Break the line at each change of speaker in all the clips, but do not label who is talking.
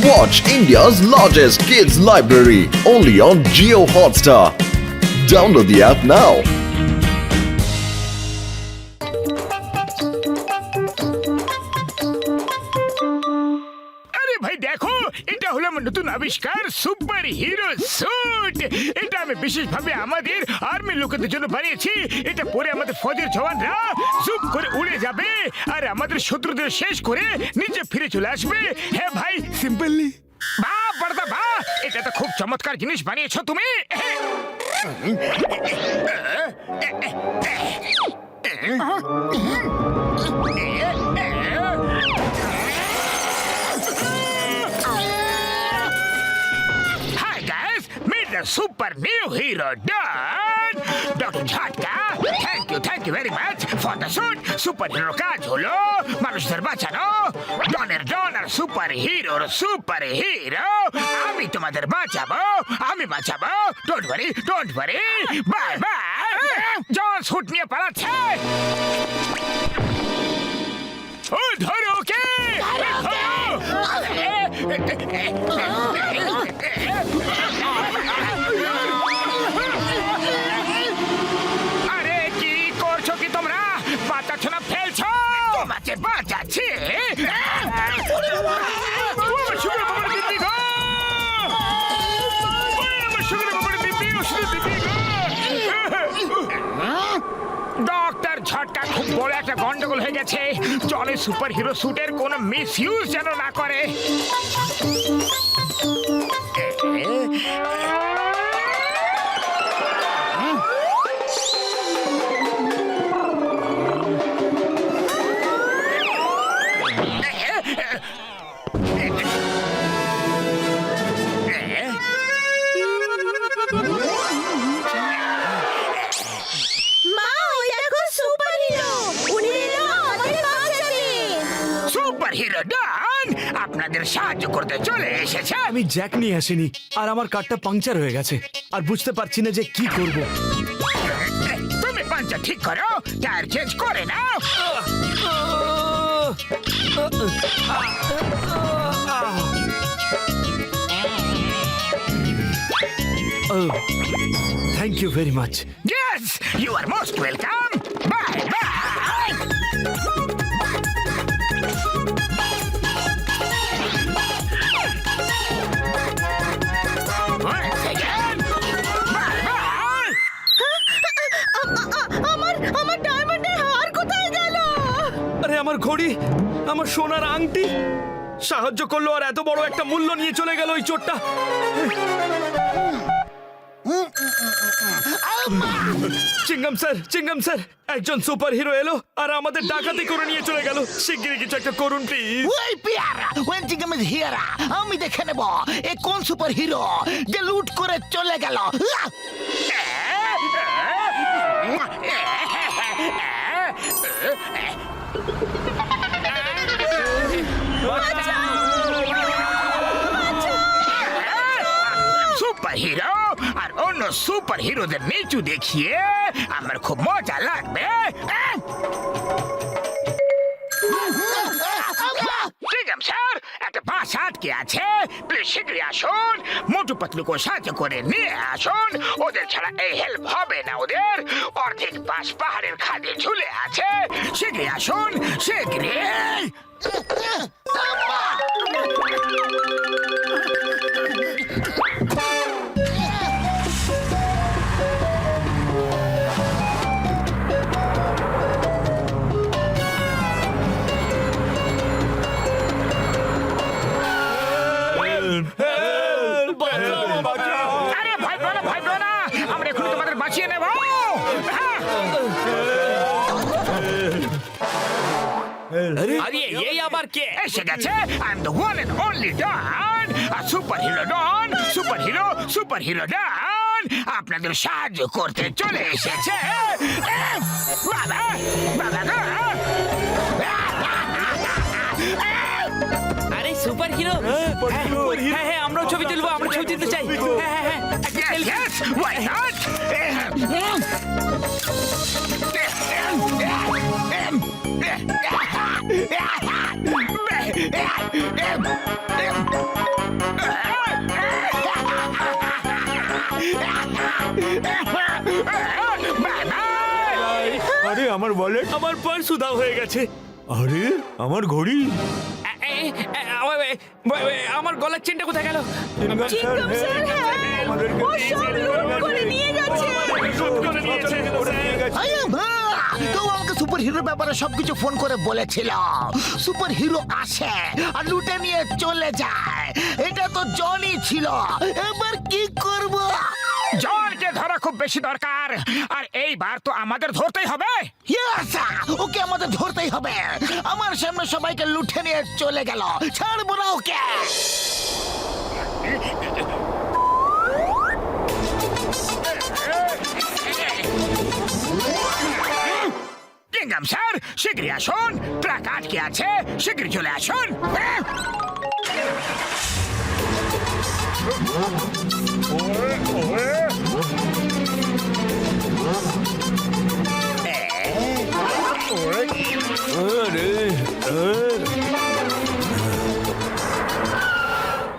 Watch India's largest kids library only on Jio Hotstar. Download the app now.
ভাই দেখো এটা হলো আমার নতুন আবিষ্কার সুপার হিরো স্যুট। এটা আমি বিশেষভাবে আমাদের আর্মি লোকেদের জন্য বানিয়েছি। এটা পরে আমাদের ফৌজের জওয়ানরা জুপ করে উড়ে যাবে আর আমাদের শত্রুদের শেষ করে নিচে ফিরে চলে আসবে। হ্যাঁ ভাই, সিম্পলি বাহ বড়দা বাহ, এটা তো খুব চমৎকার জিনিস বানিয়েছো তুমি। Super new hero done. Dr. Jhatka, thank you very much for the suit. Superhero কাজ হলো মানুষদের বাঁচানো। ডনের ডন আর সুপার হিরোর সুপার হিরো। আমি তোমাদের বাঁচাবো, আমি বাঁচাবো। Don't worry. Bye bye. John suit নিয়ে পালাচ্ছে। ও ধরো ওকে। আরে কি করছো কি তোমরা? বাঁচাচ্ছ না ফেলছো? তোমাকে বাঁচাচ্ছি। ডক্টর ঝটকা খুব বড় একটা গন্ডগোল হয়ে গেছে। চলে সুপার হিরো স্যুটের কোনো মিস ইউজ যেন না করে। সুপার হিরো ডন আপনাদের সাহায্য করতে চলে এসেছে।
আমি জ্যাক নিয়ে আসিনি আর আমার কারটা পাংচার হয়ে গেছে আর বুঝতে পারছি না যে কি করব।
তুমি পাংচার ঠিক করো, টায়ার চেঞ্জ করে নাও।
Thank you very much.
Yes, you are most welcome. Bye bye. Once again. Bye bye.
আমার ডায়মন্ডের হার কোথায় গেল?
আরে আমার ঘড়ি, আমার সোনার আংটি সাহায্য করলো আর এত বড় একটা মূল্য নিয়ে চলে গেল ওই চোরটা। চিঙ্গাম স্যার একজন সুপার হিরো এলো আর আমাদের ডাকাতি করে নিয়ে চলে গেল। শিগগিরই কিছু একটা করুন প্লিজ।
ওই পিয়ারা ওয়েন চিংগাম ইজ হিয়ার, আমি দেখে নেব এ কোন সুপার হিরো যে লুট করে চলে গেল।
সুপার হিরো আর অন্য সুপার হিরোদের নিচু দেখিয়ে আমার খুব মজা লাগবে। চিংগাম স্যার, একটা বাস আটকে আছে, প্লিজ শীঘ্রই আসুন। মোটু পাতলুকে সাহায্য করে নিয়ে আসুন। ওদের ছাড়া এই হেল্প হবে না ওদের। অর্ধেক বাস পাহাড়ের খাদে ঝুলে আছে। শীঘ্রই আসুন, শীঘ্রই। আরে ভয় পেও না, আমরা এখন তোমাদের বাঁচিয়ে নেব।
আরে এই আবার কে?
এসে গেছে। I am the one and only Don, super hero Don আপনাদের সাহায্য করতে চলে এসেছে। বাবা
আরে সুপার হিরো। হ্যাঁ আমরাও ছবি তুলবো, আমরা ছবি তুলতে চাই। হ্যাঁ
Yes, why not?
আরে আমার ওয়ালেট, আমার পার্স উধাও হয়ে গেছে। আরে আমার ঘড়ি,
আমার গলার চেনটা কোথায় গেল?
চিঙ্গম স্যার, হ্যাঁ, ও সব লুট করে নিয়ে গেছে।
তো আমাকে সুপার হিরোর ব্যাপারে সবকিছু ফোন করে বলেছিল। সুপার হিরো আসে আর লুটে নিয়ে চলে যায়। এটা তো জনই ছিল। এবার কি করব?
জনকে ধরা খুব বেশি দরকার, আর এইবার তো আমাদের ধরতেই হবে।
Yes, ওকে আমাদের ধরতেই হবে। আমার সামনে সবাইকে লুটে নিয়ে চলে গেল, ছাড়বো না ওকে।
কিংডম স্যার, শীঘ্রই আসুন। ট্রাক আটকে আছে, শীঘ্রই চলে আসুন।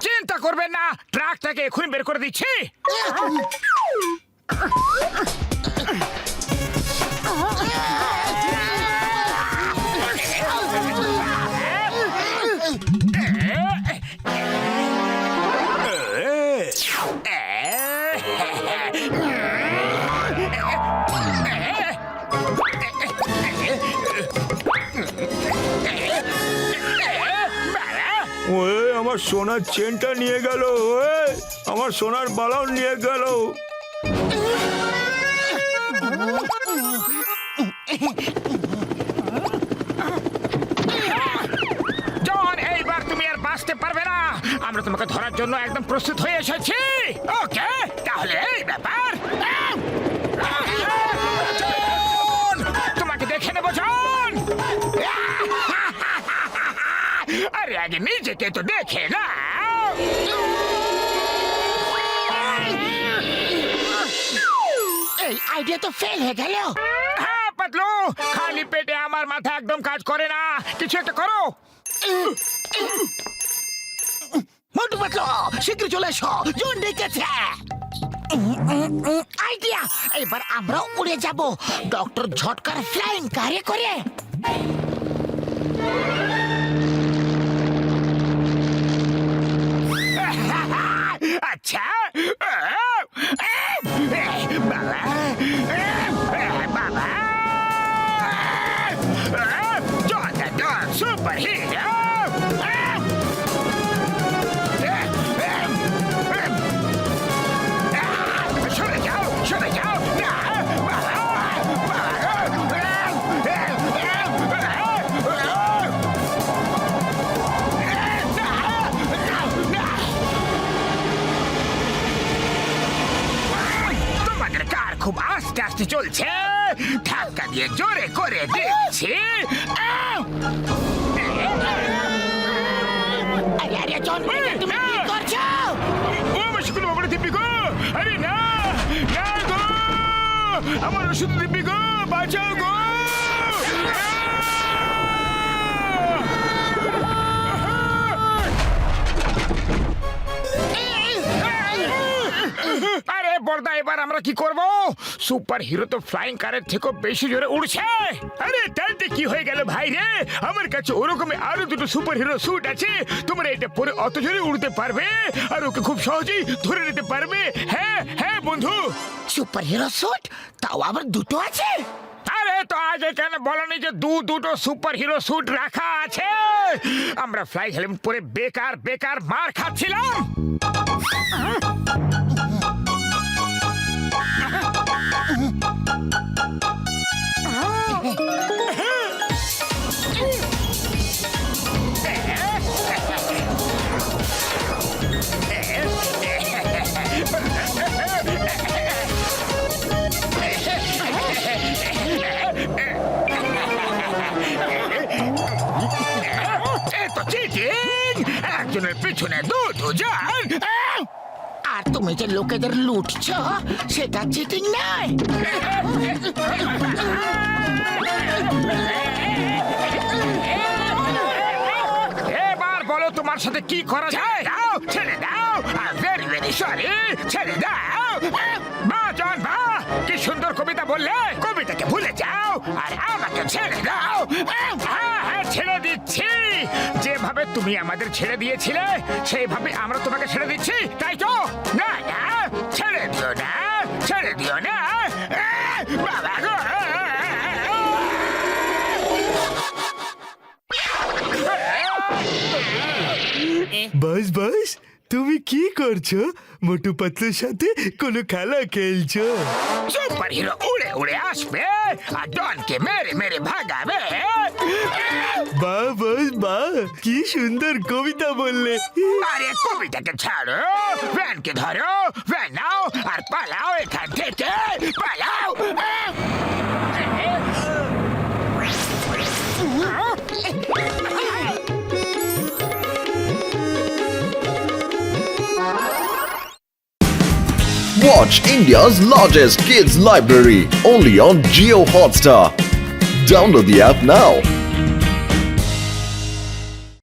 চিন্তা করবেন না, ট্রাকটাকে এখনই বের করে দিচ্ছি।
ওয়ে আমার সোনার চেনটা নিয়ে গেল, ওয়ে আমার সোনার বালাও নিয়ে গেল।
জন, এইবার তুমি আর বাঁচতে পারবে না। আমরা তোমাকে ধরার জন্য একদম প্রস্তুত হয়ে এসেছি। ওকে, তাহলে এই ব্যাপার। জন, তোমাকে দেখে নেবো জন। আরে আগে নিজেকে তো দেখে না।
এই আইডিয়া তো ফেল হয়ে গেল।
হ্যাঁ পাতলু, খালি পেটে আমার মাথা একদম কাজ করে না। কিছু একটা করো।
মোটু পাতলু, শীঘ্রই চলে এসো, জন ডেকেছে। আইডিয়া, এবার আমরা উড়ে যাব ডক্টর ঝটকার ফ্লাইং কারে করে।
আচ্ছা, বাবা, বাবা, জন সুপার হিরো। সরে যাও, সরে যাও। না, তোমাদের কার খুব আস্তে আস্তে চলছে। ধাক্কা দিয়ে জোরে করে দিচ্ছি।
আরে আরে জন, তুমি কি করছো?
ও মুশকিল বাবা দিব্যি গো। আরে না, না গো, আমার ওষুধ দিব্যি গো, বাঁচাও গো। আরে বড়দা, এবার আমরা কি করব? সুপার হিরো তো ফ্লাইং কারের থেকেও বেশি জোরে উড়ছে। আরে তাইতে কি হয়ে গেল ভাই রে? আমার কাছে ওরকমই আরো দুটো সুপার হিরো স্যুট আছে। তোমরা এটা পরে অত জোরে উড়তে পারবে আর ওকে খুব সহজেই ধরে নিতে পারবে। হ্যাঁ হ্যাঁ বন্ধু।
সুপার হিরো স্যুট, তাও আবার দুটো আছে?
আরে তো আজ এখানে বলনি যে দুটো সুপার হিরো স্যুট রাখা আছে? আমরা ফ্লাই হেলমেট পরে বেকার বেকার মার খাচ্ছিলাম। একজনের পিছনে দুজন।
আর তুমি যে লোকেদের লুটছ সেটা চিটিং নাই।
এবার বলো তোমার সাথে কি করা যায় দাও ছেড়ে দাও ভেরি ভেরি সরি ছেড়ে দাও বা জন বা কি সুন্দর কবিতা বললে কবিতাকে ভুলে যাও আর আমাকে ছেড়ে দাও হ্যাঁ হ্যাঁ ছেড়ে দিচ্ছি যেভাবে তুমি আমাদের ছেড়ে দিয়েছিলে সেইভাবে আমরা তোমাকে ছেড়ে দিচ্ছি তাই তো না না ছেড়ে দিও না ছেড়ে দিও না বাবা গো
বাস বাস তুমি কি করছো মোটু পাতলুর সাথে কোনো খেলা খেলছো
সুপার হিরো উড়ে উড়ে আসবে আর ডনকে মেরে মেরে ভাগাবে
বা বাস বা কি সুন্দর কবিতা বললে
আরে কবিতাকে ছাড়ো ভ্যানকে ধরো ভ্যান নাও আর পালাও এখান থেকে পালাও
Watch India's largest kids library only on Geo Hotstar. Download the app now.